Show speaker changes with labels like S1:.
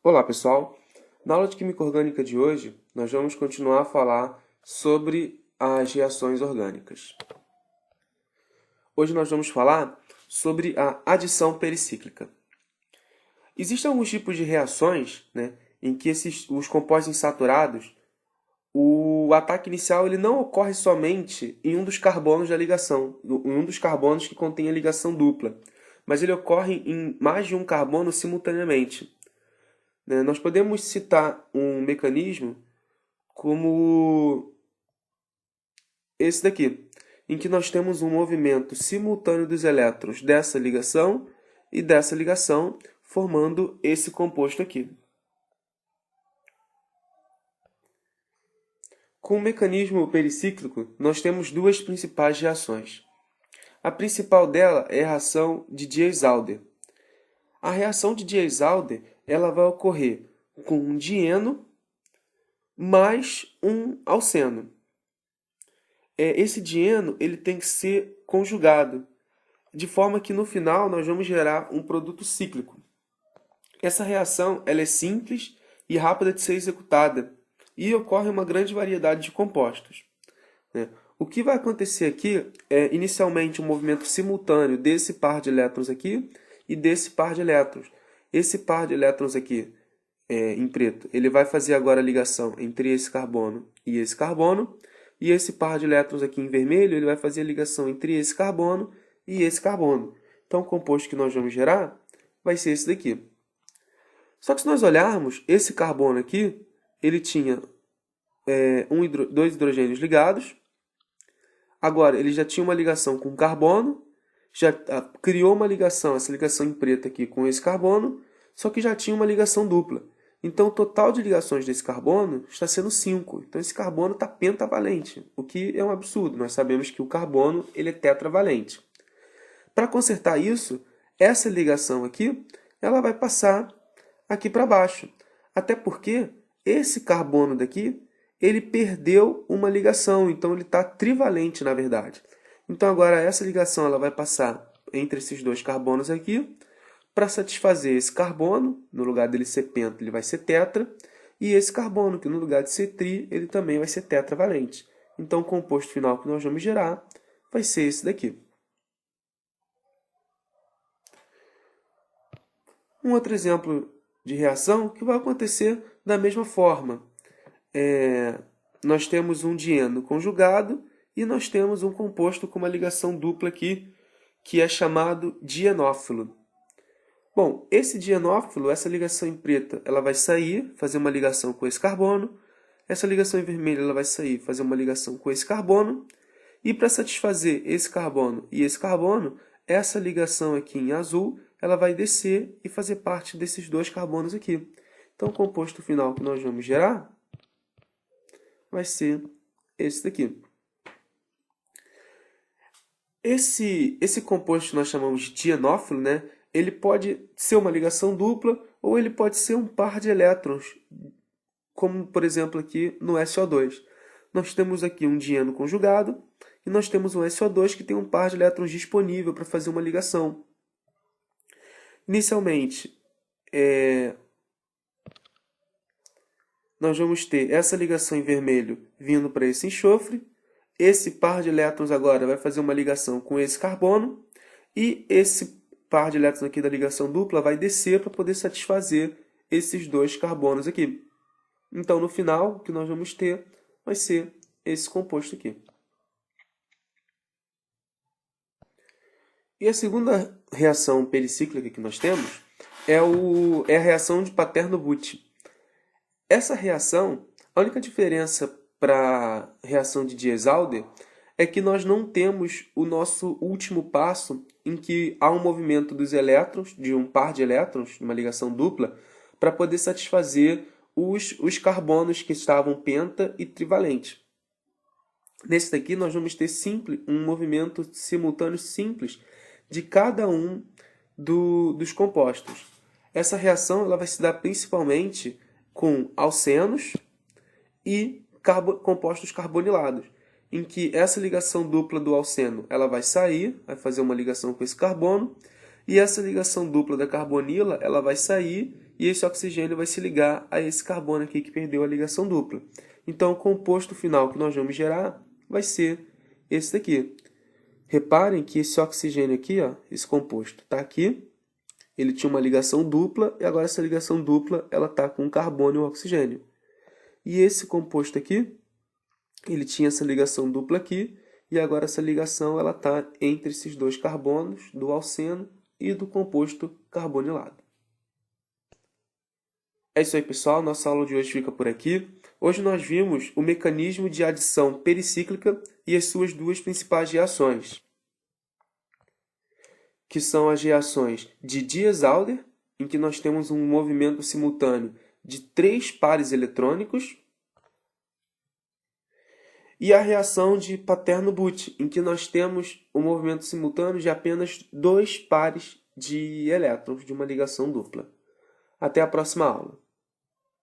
S1: Olá, pessoal! Na aula de Química Orgânica de hoje, nós vamos continuar a falar sobre as reações orgânicas. Hoje nós vamos falar sobre a adição pericíclica. Existem alguns tipos de reações, em que os compostos insaturados, o ataque inicial ele não ocorre somente em um dos carbonos da ligação, em um dos carbonos que contém a ligação dupla, mas ele ocorre em mais de um carbono simultaneamente. Nós podemos citar um mecanismo como esse daqui, em que nós temos um movimento simultâneo dos elétrons dessa ligação e dessa ligação, formando esse composto aqui. Com o mecanismo pericíclico, nós temos duas principais reações. A principal dela é a reação de Diels-Alder. A reação de Diels-Alder ela vai ocorrer com um dieno mais um alceno. Esse dieno ele tem que ser conjugado, de forma que no final nós vamos gerar um produto cíclico. Essa reação ela é simples e rápida de ser executada e ocorre uma grande variedade de compostos. O que vai acontecer aqui é inicialmente um movimento simultâneo desse par de elétrons aqui e desse par de elétrons. Esse par de elétrons aqui, em preto, ele vai fazer agora a ligação entre esse carbono e esse carbono. E esse par de elétrons aqui em vermelho, ele vai fazer a ligação entre esse carbono e esse carbono. Então, o composto que nós vamos gerar vai ser esse daqui. Só que se nós olharmos, esse carbono aqui, ele tinha dois hidrogênios ligados. Agora, ele já tinha uma ligação com carbono, já criou uma ligação, essa ligação em preto aqui com esse carbono, só que já tinha uma ligação dupla. Então, o total de ligações desse carbono está sendo 5. Então, esse carbono está pentavalente, o que é um absurdo. Nós sabemos que o carbono ele é tetravalente. Para consertar isso, essa ligação aqui ela vai passar aqui para baixo. Até porque esse carbono daqui ele perdeu uma ligação, então ele está trivalente na verdade. Então, agora essa ligação ela vai passar entre esses dois carbonos aqui, para satisfazer esse carbono, no lugar dele ser penta, ele vai ser tetra, e esse carbono, que no lugar de ser tri, ele também vai ser tetravalente. Então, o composto final que nós vamos gerar vai ser esse daqui. Um outro exemplo de reação que vai acontecer da mesma forma. Nós temos um dieno conjugado e nós temos um composto com uma ligação dupla aqui, que é chamado dienófilo. Bom, esse dienófilo, essa ligação em preta, ela vai sair, fazer uma ligação com esse carbono. Essa ligação em vermelho, ela vai sair, fazer uma ligação com esse carbono. E para satisfazer esse carbono e esse carbono, essa ligação aqui em azul, ela vai descer e fazer parte desses dois carbonos aqui. Então, o composto final que nós vamos gerar vai ser esse daqui. Esse composto que nós chamamos de dienófilo, ele pode ser uma ligação dupla ou ele pode ser um par de elétrons, como por exemplo aqui no SO2. Nós temos aqui um dieno conjugado e nós temos um SO2 que tem um par de elétrons disponível para fazer uma ligação. Inicialmente, nós vamos ter essa ligação em vermelho vindo para esse enxofre. Esse par de elétrons agora vai fazer uma ligação com esse carbono e esse par de elétrons aqui da ligação dupla vai descer para poder satisfazer esses dois carbonos aqui. Então, no final, o que nós vamos ter vai ser esse composto aqui. E a segunda reação pericíclica que nós temos é a reação de Paterno-Butt. Essa reação, a única diferença para a reação de Diels-Alder é que nós não temos o nosso último passo em que há um movimento dos elétrons, de um par de elétrons, uma ligação dupla, para poder satisfazer os carbonos que estavam penta e trivalente. Nesse daqui nós vamos ter um movimento simultâneo simples de cada um dos compostos. Essa reação ela vai se dar principalmente com alcenos e compostos carbonilados, em que essa ligação dupla do alceno ela vai sair, vai fazer uma ligação com esse carbono, e essa ligação dupla da carbonila ela vai sair e esse oxigênio vai se ligar a esse carbono aqui que perdeu a ligação dupla. Então, o composto final que nós vamos gerar vai ser esse daqui. Reparem que esse oxigênio aqui, ó, esse composto, está aqui. Ele tinha uma ligação dupla e agora essa ligação dupla ela está com o carbono e o oxigênio. E esse composto aqui, ele tinha essa ligação dupla aqui e agora essa ligação ela está entre esses dois carbonos, do alceno e do composto carbonilado. É isso aí, pessoal. Nossa aula de hoje fica por aqui. Hoje nós vimos o mecanismo de adição pericíclica e as suas duas principais reações, que são as reações de Diels-Alder, em que nós temos um movimento simultâneo de 3 pares eletrônicos, e a reação de Paterno-Butt, em que nós temos um movimento simultâneo de apenas 2 pares de elétrons de uma ligação dupla. Até a próxima aula.